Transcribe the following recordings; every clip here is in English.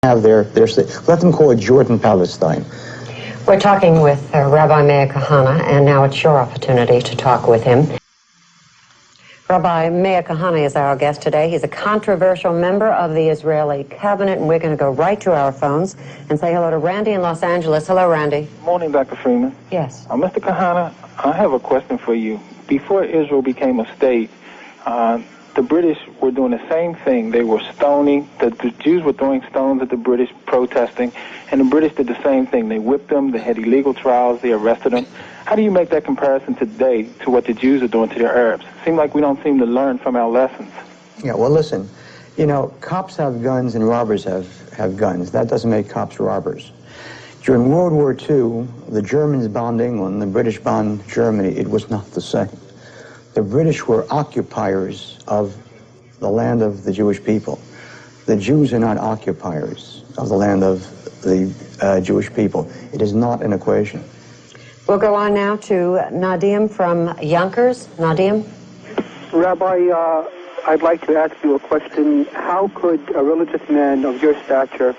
have their state. Let them call it Jordan Palestine. We're talking with Rabbi Meir Kahane, and now it's your opportunity to talk with him. Rabbi Meir Kahane is our guest today. He's a controversial member of the Israeli cabinet, and we're going to go right to our phones and say hello to Randy in Los Angeles. Hello, Randy. Morning, Dr. Freeman. Yes. Mr. Kahane, I have a question for you. Before Israel became a state, the British were doing the same thing. They were stoning. The Jews were throwing stones at the British, protesting, and the British did the same thing. They whipped them. They had illegal trials. They arrested them. How do you make that comparison today to what the Jews are doing to the Arabs? It seems like we don't seem to learn from our lessons. Yeah, well, listen, you know, cops have guns and robbers have guns. That doesn't make cops robbers. During World War II, the Germans bombed England, the British bombed Germany. It was not the same. The British were occupiers of the land of the Jewish people. The Jews are not occupiers of the land of the Jewish people. It is not an equation. We'll go on now to Nadim from Yonkers. Nadim? Rabbi, I'd like to ask you a question. How could a religious man of your stature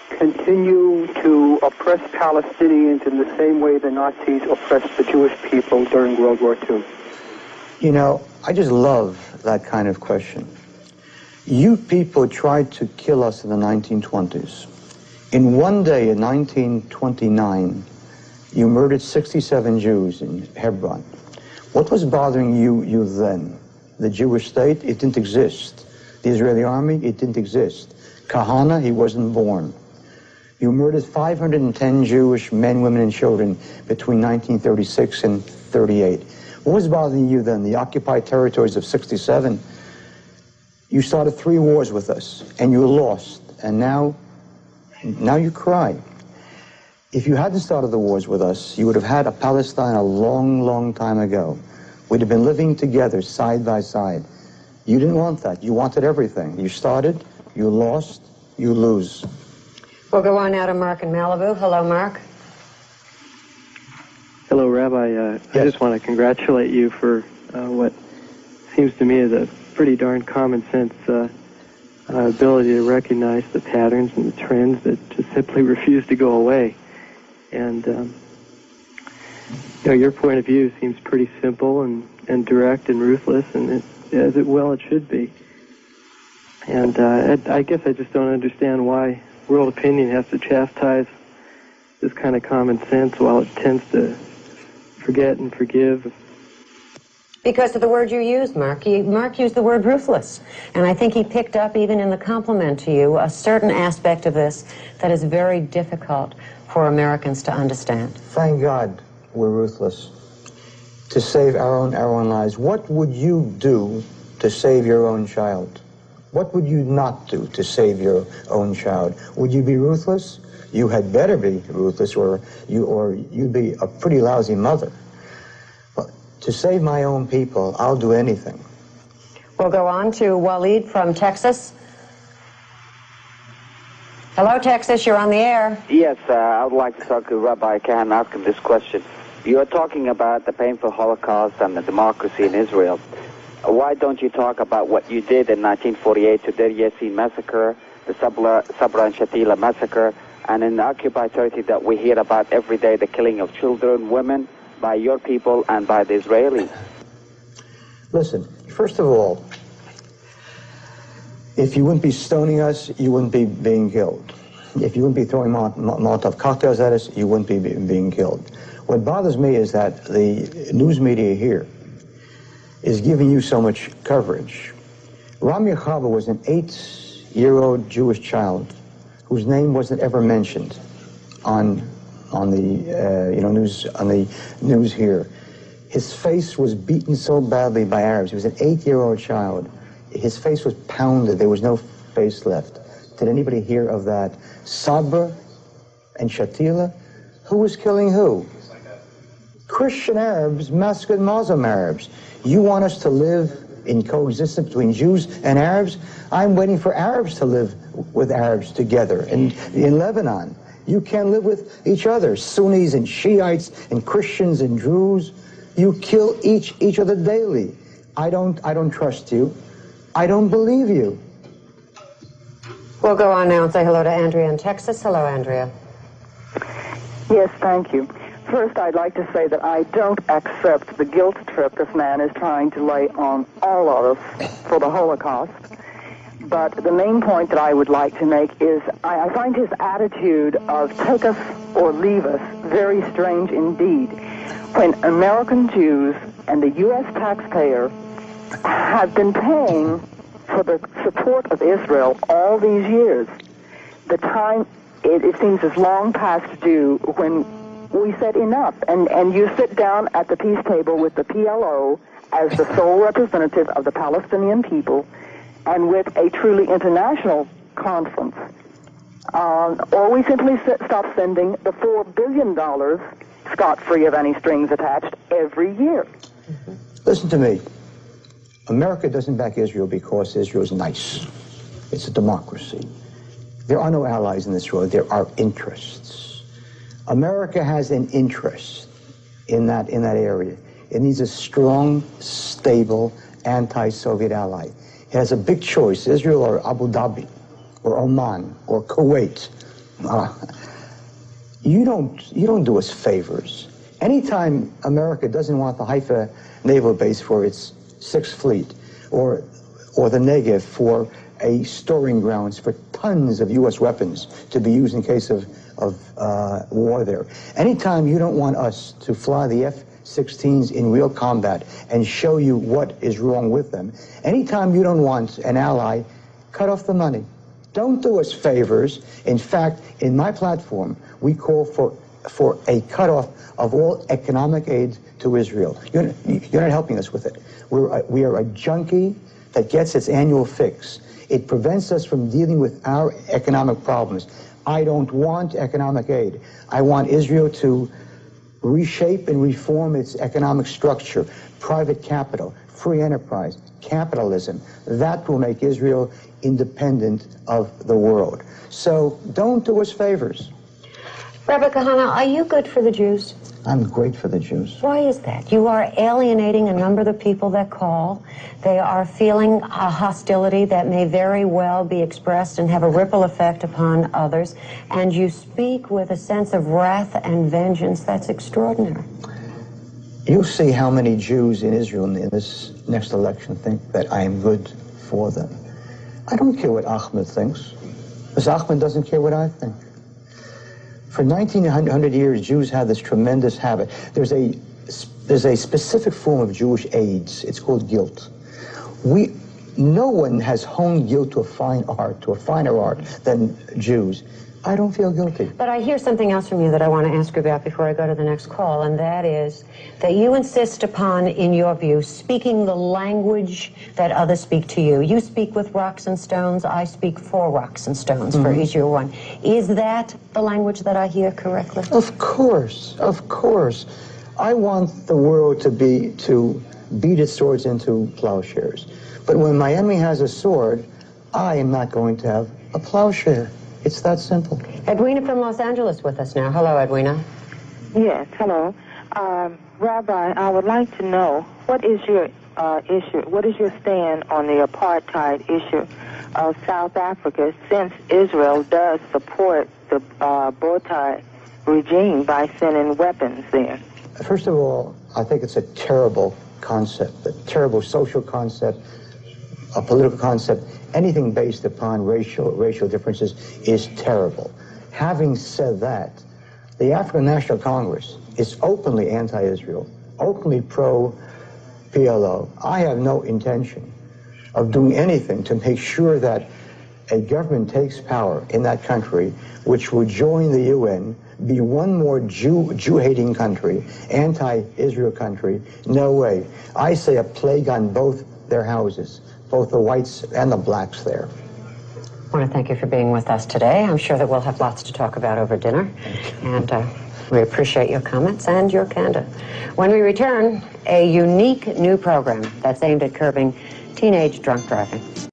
continue to oppress Palestinians in the same way the Nazis oppressed the Jewish people during World War II? You know, I just love that kind of question. You people tried to kill us in the 1920s. In one day in 1929, you murdered 67 Jews in Hebron. What was bothering you then? The Jewish state? It didn't exist. The Israeli army? It didn't exist. Kahane? He wasn't born. You murdered 510 Jewish men, women, and children between 1936 and 38. What was bothering you then? The occupied territories of 67? You started 3 wars with us, and you lost, and now you cry. If you hadn't started the wars with us, you would have had a Palestine a long, long time ago. We'd have been living together, side by side. You didn't want that. You wanted everything. You started, you lost, you lose. We'll go on now to Mark in Malibu. Hello, Mark. Hello, Rabbi. Yes. I just want to congratulate you for what seems to me is a pretty darn common sense ability to recognize the patterns and the trends that just simply refuse to go away. And you know, your point of view seems pretty simple and direct and ruthless, and as it should be. And I guess I just don't understand why world opinion has to chastise this kind of common sense while it tends to forget and forgive. Because of the word you used, Mark. Mark used the word ruthless. And I think he picked up, even in the compliment to you, a certain aspect of this that is very difficult for Americans to understand. Thank God we're ruthless to save our own lives. What would you do to save your own child? What would you not do to save your own child? Would you be ruthless? You had better be ruthless, or you'd be a pretty lousy mother. But to save my own people, I'll do anything. We'll go on to Waleed from Texas. Hello, Texas. You're on the air. Yes, I would like to talk to Rabbi Kahane and ask him this question. You are talking about the painful Holocaust and the democracy in Israel. Why don't you talk about what you did in 1948 to Deir Yassin massacre, the Sabra and Shatila massacre, and in the occupied territory that we hear about every day, the killing of children, women, by your people and by the Israelis? Listen, first of all, if you wouldn't be stoning us, you wouldn't be being killed. If you wouldn't be throwing Molotov cocktails at us, you wouldn't be being killed. What bothers me is that the news media here is giving you so much coverage. Rami Chava was an 8-year-old Jewish child whose name wasn't ever mentioned on the news here. His face was beaten so badly by Arabs. He was an 8-year-old child. His face was pounded. There was no face left. Did anybody hear of that? Sabra and Shatila? Who was killing who? Christian Arabs massacred Muslim Arabs. You want us to live in coexistence between Jews and Arabs? I'm waiting for Arabs to live with Arabs together in Lebanon. You can't live with each other. Sunnis and Shiites and Christians and Druze. You kill each other daily. I don't trust you. I don't believe you. We'll go on now and say hello to Andrea in Texas. Hello, Andrea. Yes, thank you. First, I'd like to say that I don't accept the guilt trip this man is trying to lay on all of us for the Holocaust. But the main point that I would like to make is I find his attitude of take us or leave us very strange indeed. When American Jews and the U.S. taxpayer have been paying for the support of Israel all these years, the time, it seems, is long past due when we said enough. And you sit down at the peace table with the PLO as the sole representative of the Palestinian people and with a truly international conference. Or we simply stop sending the $4 billion scot-free of any strings attached every year. Listen to me. America doesn't back Israel because Israel is nice. It's a democracy. There are no allies in this world. There are interests. America has an interest in that area. It needs a strong, stable, anti-Soviet ally. It has a big choice, Israel or Abu Dhabi or Oman or Kuwait. You don't do us favors. Anytime America doesn't want the Haifa naval base for its 6th Fleet or the Negev for a storing grounds for tons of U.S. weapons to be used in case of war there. Anytime you don't want us to fly the F-16s in real combat and show you what is wrong with them, anytime you don't want an ally, cut off the money. Don't do us favors. In fact, in my platform, we call for a cutoff of all economic aid to Israel. You're not helping us with it. We are a junkie that gets its annual fix. It prevents us from dealing with our economic problems. I don't want economic aid. I want Israel to reshape and reform its economic structure, private capital, free enterprise, capitalism. That will make Israel independent of the world. So don't do us favors. Rabbi Kahane, are you good for the Jews? I'm great for the Jews. Why is that? You are alienating a number of the people that call. They are feeling a hostility that may very well be expressed and have a ripple effect upon others. And you speak with a sense of wrath and vengeance that's extraordinary. You'll see how many Jews in Israel in this next election think that I am good for them. I don't care what Ahmed thinks, because Ahmed doesn't care what I think. For 1900 years, Jews have this tremendous habit. There's a specific form of Jewish AIDS. It's called guilt. No one has honed guilt to a finer art than Jews. I don't feel guilty. But I hear something else from you that I want to ask you about before I go to the next call, and that is that you insist upon, in your view, speaking the language that others speak to you. You speak with rocks and stones. I speak for rocks and stones for Israel one. Is that the language that I hear correctly? Of course, of course. I want the world to beat its swords into plowshares. But when my enemy has a sword, I am not going to have a plowshare. It's that simple. Edwina from Los Angeles with us now. Hello, Edwina. Yes, hello. Rabbi, I would like to know, what is your issue, what is your stand on the apartheid issue of South Africa, since Israel does support the Apartheid regime by sending weapons there? First of all, I think it's a terrible concept, a terrible social concept, a political concept. Anything based upon racial differences is terrible. Having said that, the African National Congress is openly anti-Israel, openly pro-PLO. I have no intention of doing anything to make sure that a government takes power in that country which will join the UN, be one more Jew-hating country, anti-Israel country. No way. I say a plague on both their houses, both the whites and the blacks there. I want to thank you for being with us today. I'm sure that we'll have lots to talk about over dinner. And we appreciate your comments and your candor. When we return, a unique new program that's aimed at curbing teenage drunk driving.